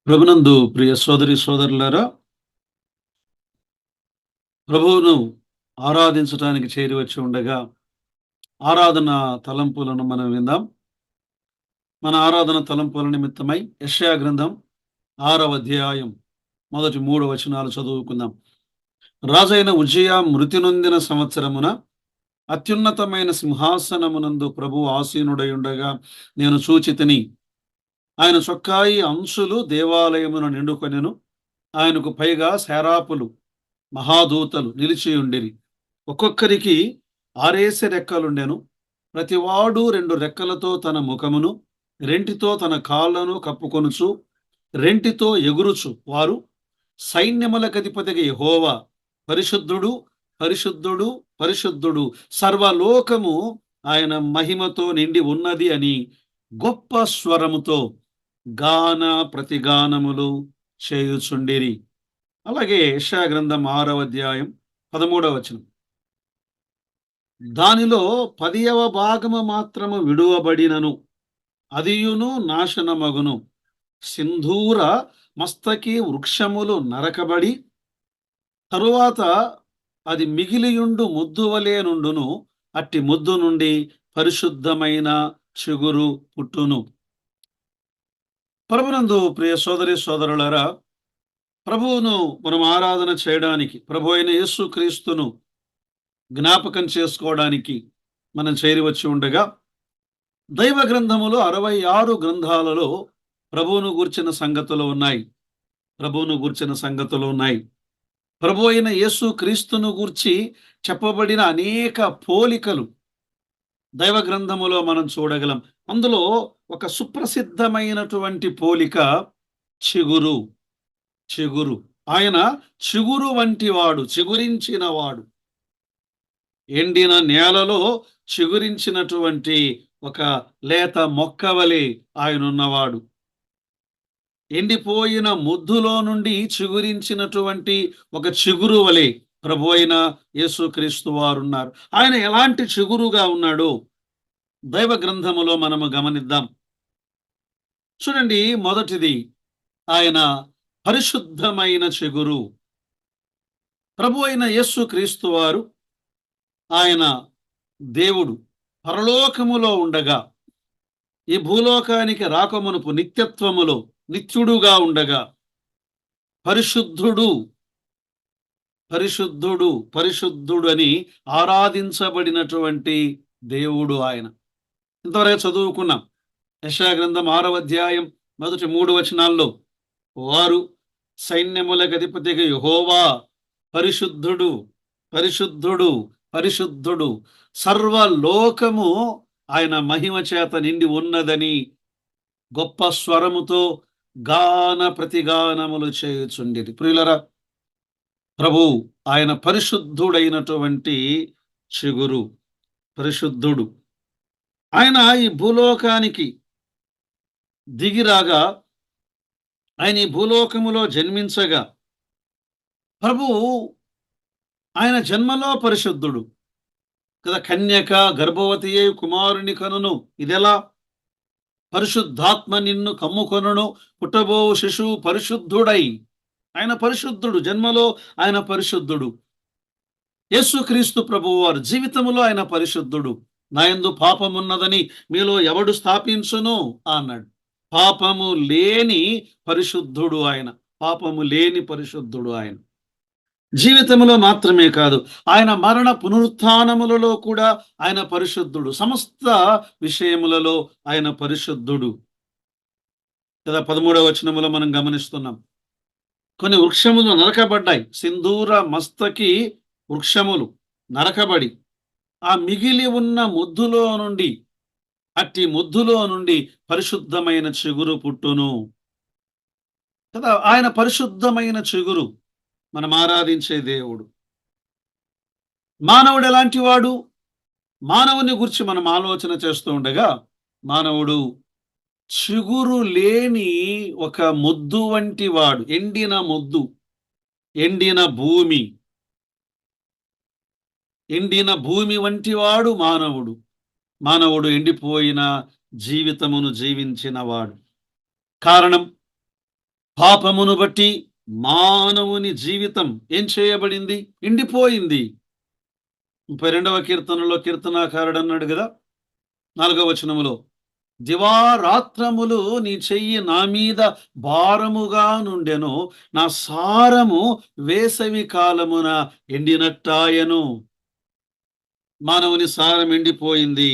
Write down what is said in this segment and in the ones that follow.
ప్రభునందు ప్రియ సోదరి సోదరులారా, ప్రభువును ఆరాధించటానికి చేరి వచ్చి ఉండగా ఆరాధన తలంపులను మనం విందాం. మన ఆరాధన తలంపుల నిమిత్తమై యెషయా గ్రంథం 6వ అధ్యాయం మొదటి 3 వచనాలు చదువుకుందాం. రాజైన ఉజ్జియా మృతి నొందిన సంవత్సరమున అత్యున్నతమైన సింహాసనమునందు ప్రభువు ఆసీనుడై ఉండగా నేను చూచితిని. ఆయన చొక్కాయి అంచులు దేవాలయమును నిండుకొనెను. ఆయనకు పైగా శరాపులు మహాదూతలు నిలిచియుండిరి. ఒక్కొక్కరికి 6 రెక్కలుండెను. ప్రతివాడు 2 రెక్కలతో తన ముఖమును, రెంటితో తన కాళ్ళను కప్పుకొనుచు, రెంటితో ఎగురుచు వారు, సైన్యములకధిపతిగా యెహోవా పరిశుద్ధుడు, పరిశుద్ధుడు, పరిశుద్ధుడు, సర్వలోకము ఆయన మహిమతో నిండి ఉన్నది అని గొప్ప స్వరముతో గాన ప్రతిగానములు చేయుచుండిరి. అలాగే యెషయా గ్రంథం 6వ అధ్యాయం 13వ వచనం. దానిలో 10వ భాగము మాత్రము విడువబడినను అదియును నాశనమగును. సింధూర మస్తకి వృక్షములు నరకబడి తరువాత అది మిగిలియుండు ముద్దు వలె నుండును. అట్టి ముద్దు నుండి పరిశుద్ధమైన చిగురు పుట్టును. ప్రభునందు ప్రియ సోదరి సోదరులారా, ప్రభువును మనం ఆరాధన చేయడానికి, ప్రభు అయిన యేసుక్రీస్తును జ్ఞాపకం చేసుకోవడానికి మనం చేరి వచ్చి ఉండగా, దైవ గ్రంథములో 66 గ్రంథాలలో ప్రభువును గూర్చిన సంగతులు ఉన్నాయి. ప్రభువును గూర్చిన సంగతులు ఉన్నాయి. ప్రభు అయిన యేసుక్రీస్తును గూర్చి చెప్పబడిన అనేక పోలికలు దైవ గ్రంథములో మనం చూడగలం. అందులో ఒక సుప్రసిద్ధమైనటువంటి పోలిక చిగురు. చిగురు. ఆయన చిగురు వంటి వాడు, చిగురించిన వాడు. ఎండిన నేలలో చిగురించినటువంటి ఒక లేత మొక్కవలే ఆయనున్నవాడు. ఎండిపోయిన ముద్దులో నుండి చిగురించినటువంటి ఒక చిగురు వలె ప్రభు అయిన యేసుక్రీస్తు వారున్నారు. ఆయన ఎలాంటి చిగురుగా ఉన్నాడో దైవ గ్రంథములో మనము గమనిద్దాం. చూడండి, మొదటిది ఆయన పరిశుద్ధమైన చిగురు. ప్రభు అయిన యేసుక్రీస్తు వారు, ఆయన దేవుడు పరలోకములో ఉండగా, ఈ భూలోకానికి రాకమునుపు నిత్యత్వములో నిత్యుడుగా ఉండగా, పరిశుద్ధుడు పరిశుద్ధుడు పరిశుద్ధుడు అని ఆరాధించబడినటువంటి దేవుడు ఆయన. ఇంతవరకు చదువుకున్నాం. యెషయా గ్రంథం 6వ అధ్యాయం మొదటి 3 వచనాల్లో, వారు సైన్యములకు అధిపతిగా యెహోవా పరిశుద్ధుడు, పరిశుద్ధుడు, పరిశుద్ధుడు, సర్వలోకము ఆయన మహిమ చేత నిండి ఉన్నదని గొప్ప స్వరముతో గాన ప్రతిగానములు చేయుచుండిరి. ప్రియులరా, ప్రభు ఆయన పరిశుద్ధుడైనటువంటి చిగురు, పరిశుద్ధుడు. ఆయన ఈ భూలోకానికి దిగిరాగా, ఆయన ఈ భూలోకములో జన్మించగా, ప్రభు ఆయన జన్మలో పరిశుద్ధుడు కదా. కన్యక గర్భవతి అయి కుమారుని కనును. ఇదెలా? పరిశుద్ధాత్మ నిన్ను కమ్ముకొనును, పుట్టబో శిశువు పరిశుద్ధుడై. ఆయన పరిశుద్ధుడు, జన్మలో ఆయన పరిశుద్ధుడు. యేసుక్రీస్తు ప్రభువు వారి జీవితంలో ఆయన పరిశుద్ధుడు. నా యందు పాపమున్నదని మీలో ఎవడు స్థాపించును అన్నాడు. పాపము లేని పరిశుద్ధుడు ఆయన. పాపము లేని పరిశుద్ధుడు ఆయన. జీవితంలో మాత్రమే కాదు, ఆయన మరణ పునరుత్థానములలో కూడా ఆయన పరిశుద్ధుడు. సమస్త విషయములలో ఆయన పరిశుద్ధుడు కదా. 13వ వచనములో మనం గమనిస్తున్నాం, కొన్ని వృక్షములు నరకబడ్డాయి. సింధూర మస్తకి వృక్షములు నరకబడి ఆ మిగిలి ఉన్న ముద్దులో నుండి, అట్టి ముద్దులో నుండి పరిశుద్ధమైన చిగురు పుట్టును కదా. ఆయన పరిశుద్ధమైన చిగురు, మనం ఆరాధించే దేవుడు. మానవుడు ఎలాంటి వాడు? మానవుని గురించి మనం ఆలోచన చేస్తూ ఉండగా, మానవుడు చిగురు లేని ఒక ముద్దు వంటి వాడు. ఎండిన ముద్దు, ఎండిన భూమి, ఎండిన భూమి వంటి వాడు మానవుడు. మానవుడు ఎండిపోయిన జీవితమును జీవించిన వాడు. కారణం, పాపమును బట్టి మానవుని జీవితం ఏం చేయబడింది? ఎండిపోయింది. 32వ కీర్తనలో కీర్తనాకారుడు అన్నాడు కదా, 4వ వచనములో, దివారాత్రములు నీ చెయ్యి నా మీద భారముగా నుండెను, నా సారము వేసవి కాలమున ఎండినట్టాయను. మానవుని సారం ఎండిపోయింది.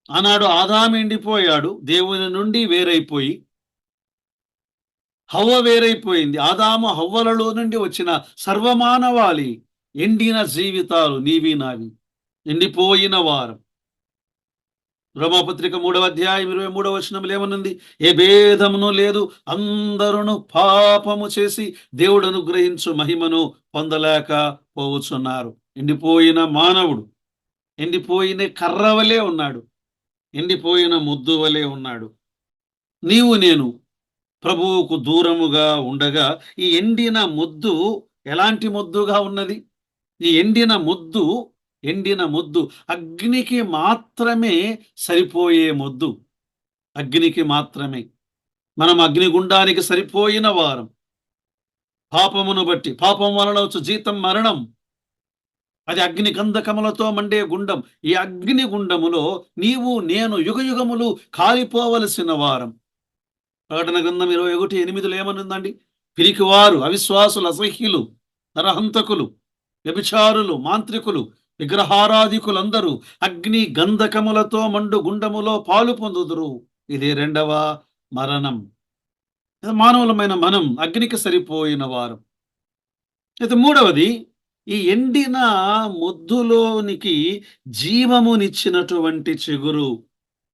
ఆనాడు ఆదాము ఎండిపోయాడు, దేవుని నుండి వేరైపోయి. హవ్వ వేరైపోయింది. ఆదాము హవ్వలలో నుండి వచ్చిన సర్వమానవాళి ఎండిన జీవితాలు నీవి నావి, ఎండిపోయిన వారం. రోమాపత్రిక 3వ అధ్యాయం 23వ వచనంలో ఏమనుంది? ఏ భేదమును లేదు, అందరూ పాపము చేసి దేవుడు అనుగ్రహించు మహిమను పొందలేక పోవచ్చున్నారు. ఎండిపోయిన మానవుడు ఎండిపోయిన కర్రవలే ఉన్నాడు, ఎండిపోయిన ముద్దు వలె ఉన్నాడు. నీవు నేను ప్రభువుకు దూరముగా ఉండగా ఈ ఎండిన ముద్దు ఎలాంటి ముద్దుగా ఉన్నది? ఈ ఎండిన ముద్దు అగ్నికి మాత్రమే సరిపోయే ముద్దు. అగ్నికి మాత్రమే. మనం అగ్నిగుండానికి సరిపోయిన వారం. పాపమును బట్టి, పాపం వలన వచ్చు జీతం మరణం. అది అగ్ని గంధకములతో మండే గుండం. ఈ అగ్ని గుండములో నీవు నేను యుగయుగములు కాలిపోవలసిన వారం. ప్రకటన గ్రంథం 21:8 ఏమనుందండి? పిరికివారు, అవిశ్వాసులు, అసహ్యులు, నరహంతకులు, వ్యభిచారులు, మాంత్రికులు, విగ్రహారాధికులందరూ అగ్ని గంధకములతో మండు గుండములో పాలు పొందుదురు. ఇది 2వ మరణం. మానవులమైన మనం అగ్నికి సరిపోయిన వారు. అయితే 3వది, ఈ ఎండిన ముద్దులోనికి జీవమునిచ్చినటువంటి చిగురు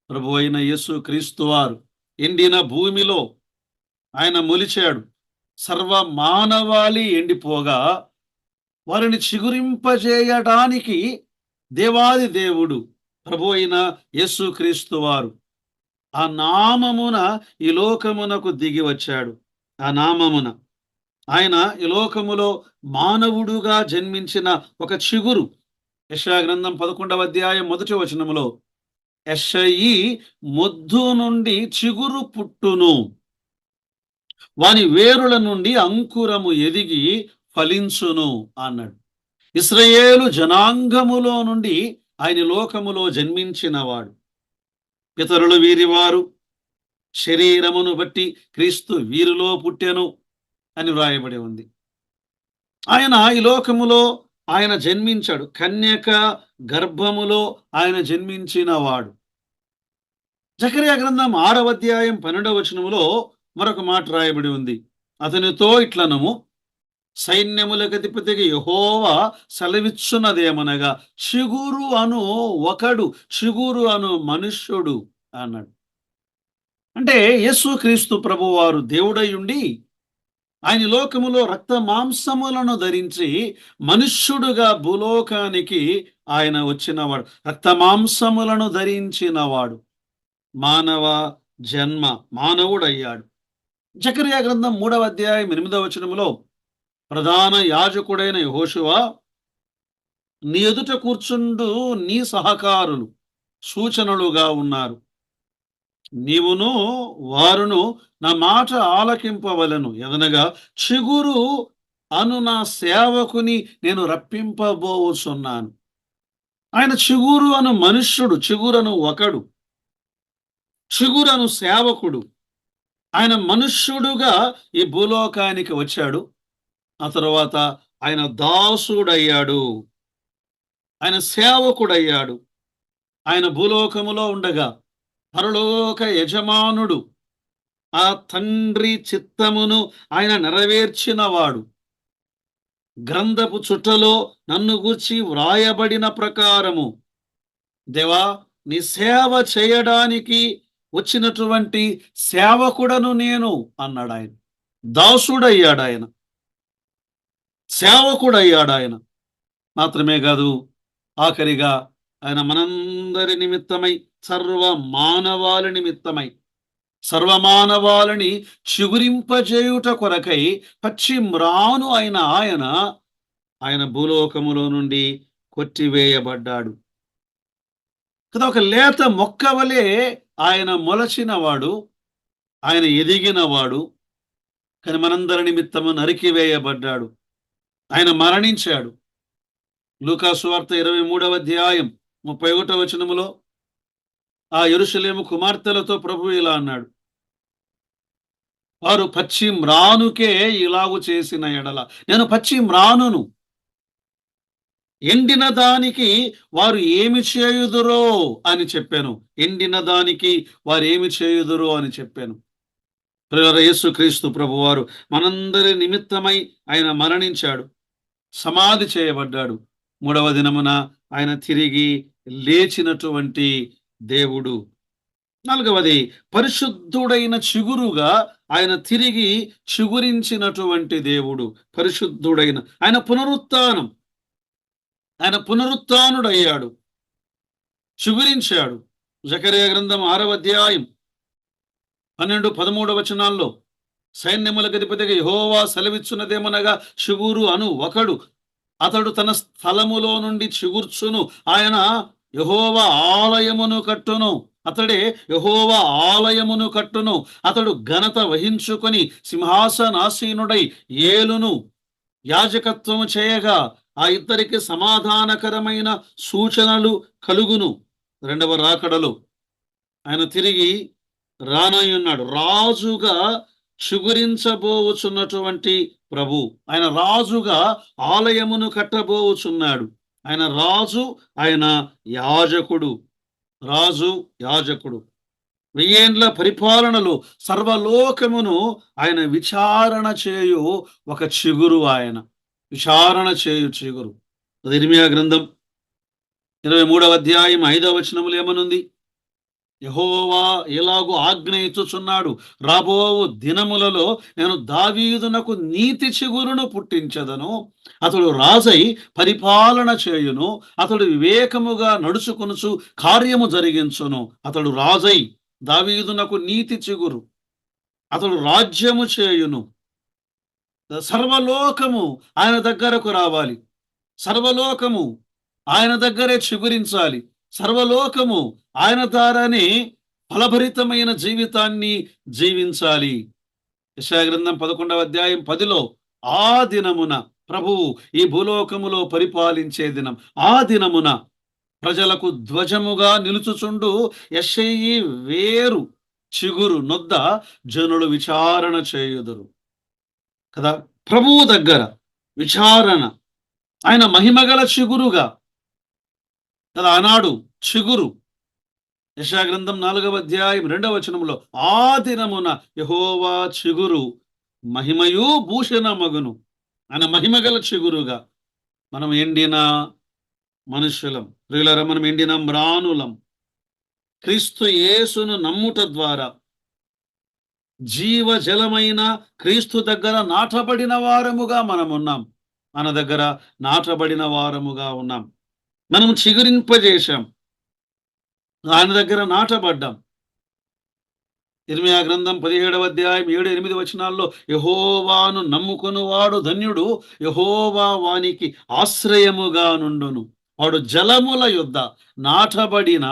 ప్రభు అయిన యేసు క్రీస్తు వారు. ఎండిన భూమిలో ఆయన మొలిచాడు. సర్వ మానవాళి ఎండిపోగా వారిని చిగురింపజేయడానికి దేవాది దేవుడు ప్రభు అయిన యేసు క్రీస్తు వారు ఆ నామమున ఈ లోకమునకు దిగి వచ్చాడు. ఆ నామమున ఆయన ఈ లోకములో మానవుడుగా జన్మించిన ఒక చిగురు. యెషయా గ్రంథం 11వ అధ్యాయం 1వ వచనములో, యెషయి మొద్దు నుండి చిగురు పుట్టును, వాని వేరుల నుండి అంకురము ఎదిగి ఫలించును అన్నాడు. ఇశ్రాయేలు జనాంగములో నుండి ఆయన లోకములో జన్మించినవాడు. పితరులు వీరివారు, శరీరమును బట్టి క్రీస్తు వీరిలో పుట్టెను అని వ్రాయబడి ఉంది. ఆయన ఈ లోకములో ఆయన జన్మించాడు. కన్యక గర్భములో ఆయన జన్మించిన వాడు. జకర్యా గ్రంథం 6వ అధ్యాయం 12వ వచనములో మరొక మాట రాయబడి ఉంది. అతనితో ఇట్లనము, సైన్యములకు అధిపతిగా యెహోవా సెలవిచ్చున్నదేమనగా, చిగురు అను ఒకడు, చిగురు అను మనుష్యుడు అన్నాడు. అంటే యేసు క్రీస్తు ప్రభువారు దేవుడయ్యుండి ఆయన లోకములో రక్త మాంసములను ధరించి మనుష్యుడుగా భూలోకానికి ఆయన వచ్చినవాడు. రక్త మాంసములను ధరించినవాడు. మానవ జన్మ, మానవుడయ్యాడు. జకర్యా గ్రంథం 3వ అధ్యాయం 8వ వచనములో, ప్రధాన యాజకుడైన యెహోషువ, నీ ఎదుట కూర్చుండు నీ సహకారులు సూచనలుగా ఉన్నారు. నీవును వారును నా మాట ఆలకింపవలను, ఎదనగా చిగురు అను నా సేవకుని నేను రప్పింపబోచున్నాను. ఆయన చిగురు అను మనుష్యుడు, చిగురను ఒకడు, చిగురను సేవకుడు. ఆయన మనుష్యుడుగా ఈ భూలోకానికి వచ్చాడు. ఆ తరువాత ఆయన దాసుడయ్యాడు, ఆయన సేవకుడయ్యాడు. ఆయన భూలోకములో ఉండగా పరలోక యజమానుడు, ఆ తండ్రి చిత్తమును ఆయన నెరవేర్చినవాడు. గ్రంథపు చుట్టలో నన్ను గూర్చి వ్రాయబడిన ప్రకారము, దేవా నీ సేవ చేయడానికి వచ్చినటువంటి సేవకుడను నేను అన్నాడు. ఆయన దాసుడయ్యాడు, ఆయన సేవకుడయ్యాడు. ఆయన మాత్రమే కాదు, ఆఖరిగా ఆయన మనందరి నిమిత్తమై, సర్వ మానవాళి నిమిత్తమై, సర్వమానవాళిని చిగురింపజేయుట కొరకై పచ్చి మ్రాను అయిన ఆయన భూలోకములో నుండి కొట్టివేయబడ్డాడు కదా. ఒక లేత మొక్క వలె ఆయన మొలచినవాడు. ఆయన ఎదిగినవాడు, కానీ మనందరి నిమిత్తము నరికివేయబడ్డాడు. ఆయన మరణించాడు. లూకా సువార్త 23వ అధ్యాయం 31వ వచనములో ఆ యెరూషలేము కుమార్తెలతో ప్రభువు ఇలా అన్నాడు, వారు పచ్చి మ్రానుకే ఇలాగు చేసిన ఎడల నేను పచ్చి మ్రానును, ఎండిన దానికి వారు ఏమి చేయుదురో అని చెప్పాను. ఎండిన దానికి వారు ఏమి చేయుదురో అని చెప్పాను. యేసుక్రీస్తు ప్రభువారు మనందరి నిమిత్తమై ఆయన మరణించాడు, సమాధి చేయబడ్డాడు. 3వ దినమున ఆయన తిరిగి లేచినటువంటి దేవుడు. 4వది, పరిశుద్ధుడైన చిగురుగా ఆయన తిరిగి చిగురించినటువంటి దేవుడు. పరిశుద్ధుడైన ఆయన పునరుత్థానం, ఆయన పునరుత్థానుడయ్యాడు, చిగురించాడు. జకర్యా గ్రంథం 6వ అధ్యాయం 12, 13 వచనాల్లో సైన్యములకు అధిపతిగా యెహోవా సెలవిచ్చున్నదేమనగా, చిగురు అను ఒకడు, అతడు తన స్థలములో నుండి చిగుర్చును, ఆయన యెహోవా ఆలయమును కట్టును. అతడే యెహోవా ఆలయమును కట్టును. అతడు ఘనత వహించుకొని సింహాసనాసీనుడై ఏలును. యాజకత్వము చేయగా ఆ ఇద్దరికి సమాధానకరమైన సూచనలు కలుగును. 2వ రాకడలో ఆయన తిరిగి రానయ్యున్నాడు. రాజుగా చిగురించబోచున్నటువంటి ప్రభు. ఆయన రాజుగా ఆలయమును కట్టబోచున్నాడు. ఆయన రాజు, ఆయన యాజకుడు. రాజు, యాజకుడు. 1000 ఏండ్ల పరిపాలనలో సర్వలోకమును ఆయన విచారణ చేయు ఒక చిగురు. ఆయన విచారణ చేయు చిగురు. ఇర్మీయా గ్రంథం 23వ అధ్యాయం 5వ వచనములు ఏమనుంది? యెహోవా ఎలాగూ ఆజ్ఞ ఇచ్చుచున్నాడు, రాబో దినములలో నేను దావీదునకు నీతి చిగురును పుట్టించదను, అతడు రాజై పరిపాలన చేయును, అతడు వివేకముగా నడుచుకొనుచు కార్యము జరిగించును. అతడు రాజై దావీదునకు నీతి చిగురు, అతడు రాజ్యము చేయును. సర్వలోకము ఆయన దగ్గరకు రావాలి, సర్వలోకము ఆయన దగ్గరే చిగురించాలి, సర్వలోకము ఆయన ద్వారానే ఫలభరితమైన జీవితాన్ని జీవించాలి. యెషయా గ్రంథం 11వ అధ్యాయం 10లో ఆ దినమున ప్రభువు ఈ భూలోకములో పరిపాలించే దినం, ఆ దినమున ప్రజలకు ధ్వజముగా నిలుచుచుండు యెషయి వేరు చిగురు నొద్ద జనులు విచారణ చేయుదురు కదా. ప్రభువు దగ్గర విచారణ, ఆయన మహిమగల చిగురుగా కదా ఆనాడు చిగురు. యెషయా గ్రంథం 4వ అధ్యాయం 2వ వచనములో ఆ దినమున యెహోవా చిగురు మహిమయు భూషణమగును. ఆయన మహిమగల చిగురుగా. మనం ఎండిన మనుషులం ప్రియులారా, మనం ఎండిన మ్రానులం. క్రీస్తు యేసును నమ్ముట ద్వారా జీవజలమైన క్రీస్తు దగ్గర నాటబడిన వారముగా మనం ఉన్నాం. మన దగ్గర నాటబడిన వారముగా ఉన్నాం. మనం చిగురింపజేశాం, ఆయన దగ్గర నాటబడ్డాం. ఇర్మీయా గ్రంథం 17వ అధ్యాయం 7, 8 వచనాల్లో యెహోవాను నమ్ముకొనువాడు ధన్యుడు, యెహోవా వానికి ఆశ్రయముగా నుండును, వాడు జలముల యొద్ద నాటబడిన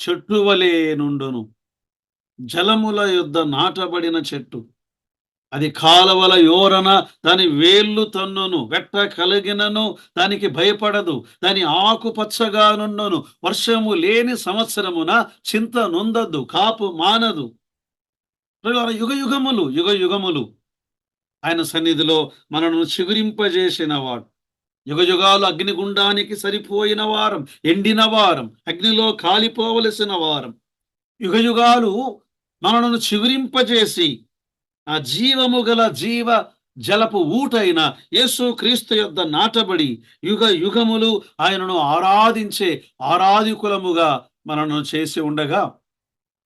చెట్టు వలె నుండును. జలముల యొద్ద నాటబడిన చెట్టు, అది కాలవల యోరన దాని వేళ్ళు తన్నును, వెట్ట కలిగినను దానికి భయపడదు, దాని ఆకు పచ్చగా నుండును, వర్షము లేని సంవత్సరమున చింత నొందదు, కాపు మానదు. యుగ యుగములు యుగ యుగములు ఆయన సన్నిధిలో మనను చిగురింపజేసిన వాడు. యుగ యుగాలు అగ్నిగుండానికి సరిపోయిన వారం, ఎండిన వారం, అగ్నిలో కాలిపోవలసిన వారం. యుగ యుగాలు మనను చిగురింపజేసి ఆ జీవము గల జీవ జలపు ఊటైన యేసు క్రీస్తు యొద్ద నాటబడి యుగ యుగములు ఆయనను ఆరాధించే ఆరాధికులముగా మనను చేసి ఉండగా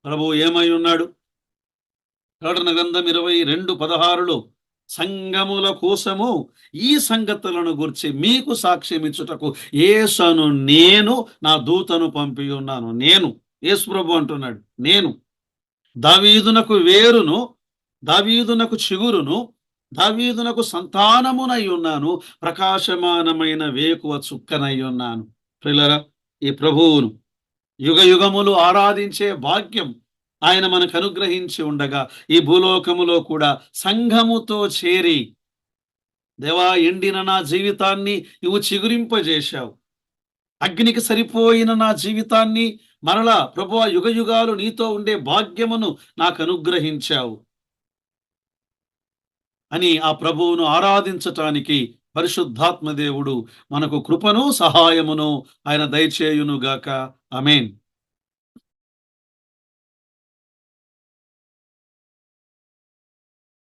ప్రభువు ఏమై ఉన్నాడు? ప్రకటన గ్రంథం 22:16లో సంఘముల కోసము ఈ సంగతులను గురించి మీకు సాక్ష్యమిచ్చుటకు యేసును నేను నా దూతను పంపి ఉన్నాను. నేను, యేసు ప్రభు అంటున్నాడు, నేను దావీదునకు వేరును, దావీదునకు చిగురును, దావీదునకు సంతానమునై ఉన్నాను, ప్రకాశమానమైన వేకువ చుక్కనై ఉన్నాను. ప్రియులారా, ఈ ప్రభువును యుగ యుగములు ఆరాధించే భాగ్యం ఆయన మనకు అనుగ్రహించి ఉండగా ఈ భూలోకములో కూడా సంఘముతో చేరి, దేవా ఎండిన నా జీవితాన్ని నువ్వు చిగురింపజేశావు. అగ్నికి సరిపోయిన నా జీవితాన్ని మరలా ప్రభువా యుగయుగాలు నీతో ఉండే భాగ్యమును నాకు అనుగ్రహించావు అని ఆ ప్రభువును ఆరాధించటానికి పరిశుద్ధాత్మ దేవుడు మనకు కృపను సహాయమును ఆయన దయచేయునుగాక. ఆమేన్.